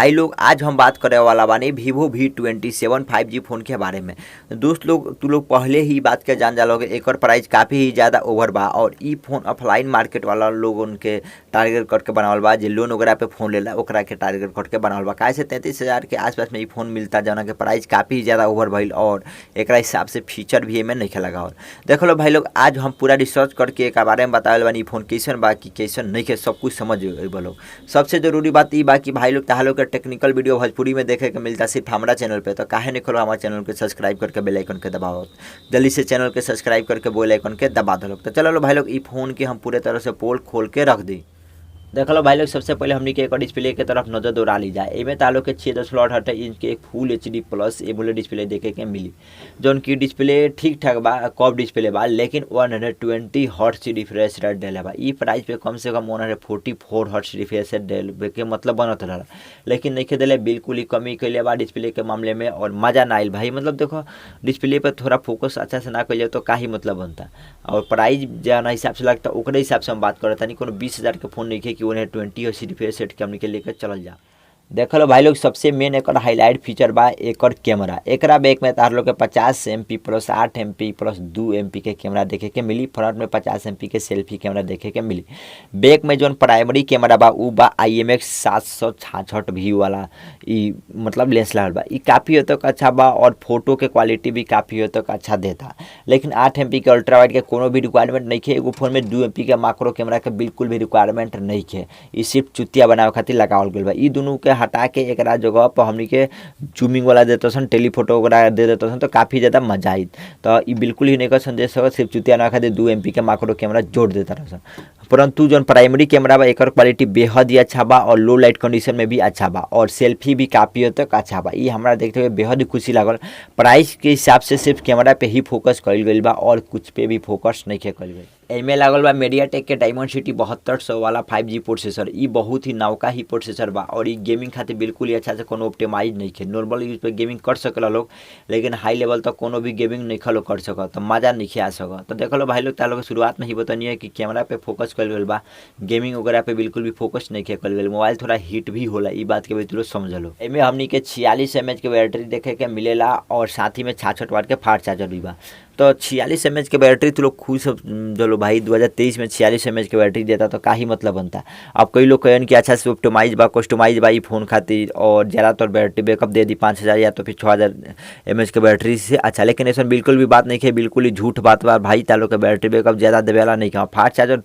भाई लोग आज हम बात करे वाला बानी वीवो V27 5G फ़ोन के बारे में। दोस्त लोग तू लोग पहले ही बात के जान जालोगे एकर प्राइस काफ़ी ही ज़्यादा ओवर बा और ई फ़ोन ऑफलाइन मार्केट वाला लोगन के टारगेट करके बनावल बा, जे लोन वगैरह पे फ़ोन लेला ओकरा के टारगेट करके बनावल बा। काहे से 33,000 के आसपास में ई फ़ोन मिलता जौना के प्राइस काफ़ी ही ज़्यादा ओवर भइल और एकरा हिसाब से फीचर भी एमे नइखे लगावल। देख लो भाई लोग आज हम पूरा रिसर्च करके एकरा बारे में बतावल बानी फ़ोन कैसन बा कि कैसन नइखे, सब कुछ समझ गइल लोग। सबसे जरूरी बात ई बा कि भाई लोग ताहा लोग के टेक्निकल वीडियो भोजपुरी में देखे के मिलता सिर्फ हमारा चैनल पे, तो काहे नहीं खोलो हमारे चैनल के सब्सक्राइब करके बेल आइकन के दबाओ। जल्दी से चैनल के सब्सक्राइब करके बेल आइकन के दबा दो लोग। तो चलो लो भाई लोग ई फ़ोन की हम पूरे तरह से पोल खोल के रख दी। देख लो भाई लोग सबसे पहले हमने के एक डिस्प्ले के तरफ नजर दौड़ा ली जाए। एमे तालो के 6.8 इंच के एक फुल HD प्लस एमोलेड डिस्प्ले देखे के मिली, जौन की डिस्प्ले ठीक ठाक बा, कॉब डिस्प्ले बा, लेकिन 120 हर्ट्ज रिफ्रेश रेट देले बा। ई प्राइस पे कम से कम 144 हर्ट्ज रिफ्रेश रेट देले के मतलब बनत रहा, लेकिन नहीं देले, बिल्कुल ही कमी कैले बा डिस्प्ले के मामले में और मजा ना आइल भाई। मतलब देखो डिस्प्ले पे थोड़ा फोकस अच्छा से ना कैले तो का ही मतलब बनता। और प्राइस जना हिसाब से लगता ओकरे हिसाब से हम बात करता नहीं, कोनो 20,000 के फोन नहीं कि 120 और रिफ्रेश रेट के हमने के लेकर चल जा। देख लो भाई लोग सबसे मेन एक हाईलाइट फीचर बा एक कैमरा। एकरा बैक में तार लोग के 50 MP plus 8 MP plus 2 MP के कैमरा देखे के मिली। फ्रंट में 50 MP के सेल्फी कैमरा देखे के मिली। बैक में जो प्राइमरी कैमरा बा उ बा IMX 766 व्यू वाला ई मतलब लेंस लागल बा। ई काफ़ी हद तक अच्छा बा और फोटो के क्वालिटी भी काफ़ी हद तक अच्छा देता, लेकिन 8 MP के अल्ट्रा वाइड के कोनो भी रिक्वायरमेंट नहीं है। एगो फोन में 2 MP के माइक्रो कैमरा के बिल्कुल भी रिक्वायरमेंट नहीं है, ई सिर्फ चुतिया बनावे खातिर लगावल गइल बा। ई दोनों के हटा के एक जगह पर हमनी के जूमिंग वाला देते सन, टेलीफोटो वगैरह दे देते सन, तो काफ़ी ज़्यादा मजा आई। तो ये बिल्कुल ही नहीं कर संदेश हो, सिर्फ चुतिया ना खाते 2 MP के माइक्रो कैमरा जोड़ देता रह सन। परंतु जो प्राइमरी कैमरा बा एक क्वालिटी बेहद ही अच्छा बा और लो लाइट कंडीशन में भी अच्छा बा और सेल्फी भी काफ़ी हद तक अच्छा बा। ये हमारा देखते हुए बेहद ही खुशी लागल। प्राइस के हिसाब से सिर्फ कैमरा पे ही फोकस कल गई बा और कुछ पे भी फोकस नहीं कल गई। एमे लागल बा मीडियाटेक के डायमेंसिटी 7200 वाला 5G प्रोसेसर। ई बहुत ही नौका ही प्रोसेसर बा और ई गेमिंग खातिर बिल्कुल ही अच्छा से कोनो ऑप्टिमाइज नहीं है। नॉर्मल यूज पे गेमिंग कर सकला लोग, लेकिन हाई लेवल तक कोनो भी गेमिंग नहीं खलो कर सका, तो मजा नहीं आ सका। तो देख लो भाई लोग तालो शुरुआत में ही बतानिए कि कैमरा पे फोकस कल गई बा, गेमिंग वगैरह पे बिल्कुल भी फोकस नहीं कल गई। मोबाइल थोड़ा हीट भी होला, ई बात के भी तुम समझ लो। एमे हमनी के 46 mAh के बैटरी देखे के मिलेला और साथ ही में 66 वाट के फास्ट चार्जर भी बा। तो 46 mAh के बैटरी तो लोग खुश चलो भाई 2023 में 46 mAh के बैटरी देता तो का ही मतलब बनता। अब कई लोग कहन कि अच्छा से ऑप्टिमाइज बा, कस्टमाइज बा ई फोन खातिर और ज़्यादातर बैटरी बैकअप दे दी 5000 या तो फिर 6000 mAh के बैटरी से अच्छा, लेकिन ऐसा बिल्कुल भी बात नहीं है, बिल्कुल ही झूठ बात बा भाई। तालो के बैटरी बैकअप ज़्यादा देवेला नहीं है, फास्ट चार्जर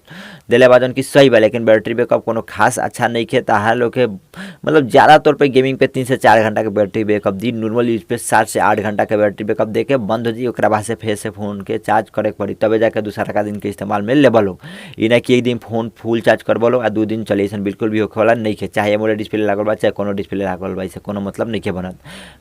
दिले बाजन की सही बा, लेकिन बैटरी बैकअप कोनो खास अच्छा नहीं है। ताहा लोग के मतलब ज़्यादा तौर पर गेमिंग पे 3 से 4 घंटा के बैटरी बैकअप दी, नॉर्मल यूज पे 7 से 8 घंटा के बैटरी बैकअप दे के बंद हो जी। ओकरा बाद से फेस से फोन के चार्ज करे पड़ी, तबे जाके दूसरा का दिन के इस्तेमाल में लेवल हो। ई ना कि एक दिन फोन फुल चार्ज करबो लो आ 2 दिन चले, ऐसा बिल्कुल भी होखे वाला नहीं है। चाहे एमोलेड डिस्प्ले लागल बा चाहे कोनो डिस्प्ले लागल बा, इससे कोनो मतलब नहीं है बनत।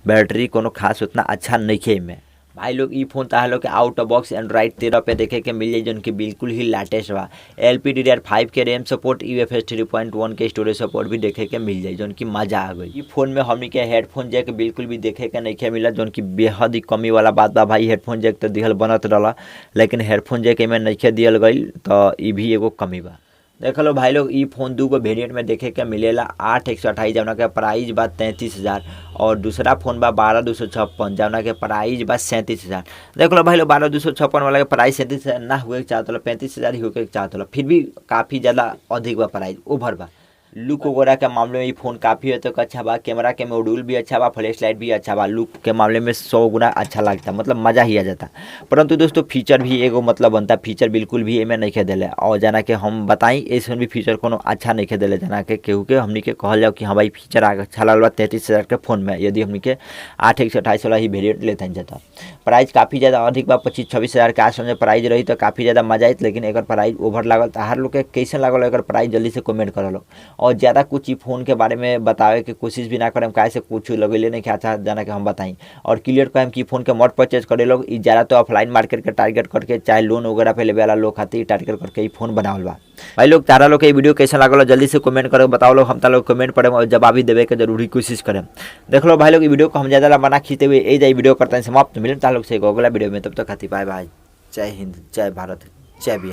बैटरी कोनो खास उतना अच्छा नहीं है इनमें भाई लोग। ई फोन ताहा लोग के आउट ऑफ बॉक्स एंड्रॉइड 13 पे देखे के मिल जाए, जो कि बिल्कुल ही लेटेस्ट बा। LPDDR5 के रैम सपोर्ट, UFS 3.1 के स्टोरेज सपोर्ट भी देखे के मिल जाए, जो कि मजा आ गई। ई फोन में हमनी के हेडफोन जैक बिल्कुल भी देखे के नहीं मिला, जो कि बेहद ही कमी वाला बात बा भाई। हेडफोन जैक तो दिहल बनत रहा, लेकिन हेडफोन जैक में नहीं दियल गई, तो ये भी एगो कमी बा। देख लो भाई लोग ई फोन 2 गो वेरिएंट में देखे के मिलेला। 8/128 जौना के प्राइस बा 33,000 और दूसरा फोन बा 12/256 जौना के प्राइस बा 37,000। देख लो भाई लोग 12/256 वाला के प्राइस 37,000 ना हुए के चाहत, 35,000 ही होके चाहत, फिर भी काफ़ी ज़्यादा अधिक बा, प्राइस ओवर बा। लुक वगैरह के मामले में ये फ़ोन काफ़ी हद तक अच्छा बा। कैमरा के मॉड्यूल भी अच्छा बा, फ्लैश लाइट भी अच्छा बा। लुक के मामले में 100 गुना अच्छा लगता, मतलब मज़ा ही आ जाता। परंतु दोस्तों फीचर भी एगो मतलब बनता, फीचर बिल्कुल भी एमें नहीं खे दिले। और जना के हम बताई ऐसे भी फीचर कोनो अच्छा नहीं खे दिले, जना के केहू के हमनी के कहल जाओ कि हाँ भाई फीचर अच्छा लगल बा 33,000 के फोन में, यदि हमनी के 8/128 वाला ही वेरिएंट लेते जाता। प्राइस काफ़ी ज़्यादा अधिक बा, 25-26 के आसपास में प्राइस रही तो काफ़ी ज़्यादा मजा आई, लेकिन एक प्राइस ओवर लागल। तो हर लोग के कैसे लागल एक प्राइस जल्दी से कमेंट कर लो। और ज़्यादा कुछ ही फ़ोन के बारे में बतावे के कोशिश भी ना करें, काहे से कुछ लगेले नहीं कि अच्छा जाना के हम बताई और क्लियर करें कि फ़ोन के मत परचेज करे लोग। ज़्यादा तो ऑफलाइन मार्केट के टारगेट करके चाहे लोन वगैरह पे लेवे वाला लोग खातिर टारगेट करके ये फ़ोन बनावल बा। भाई लोग तारा लोग के वीडियो कैसा लागल जल्दी से कमेंट करो, बताओ लोग, हम तारा लोग कमेंट पढ़े और जवाब भी देवे के जरूरी कोशिश करें। देख लो भाई लोग वीडियो को हम ज़्यादा बना खींचते हुए ये वीडियो करते हैं समाप्त। मिले तारा लोग से अगला वीडियो में, तब तक खाती बाय बाय। जय हिंद, जय भारत, जय बिहार।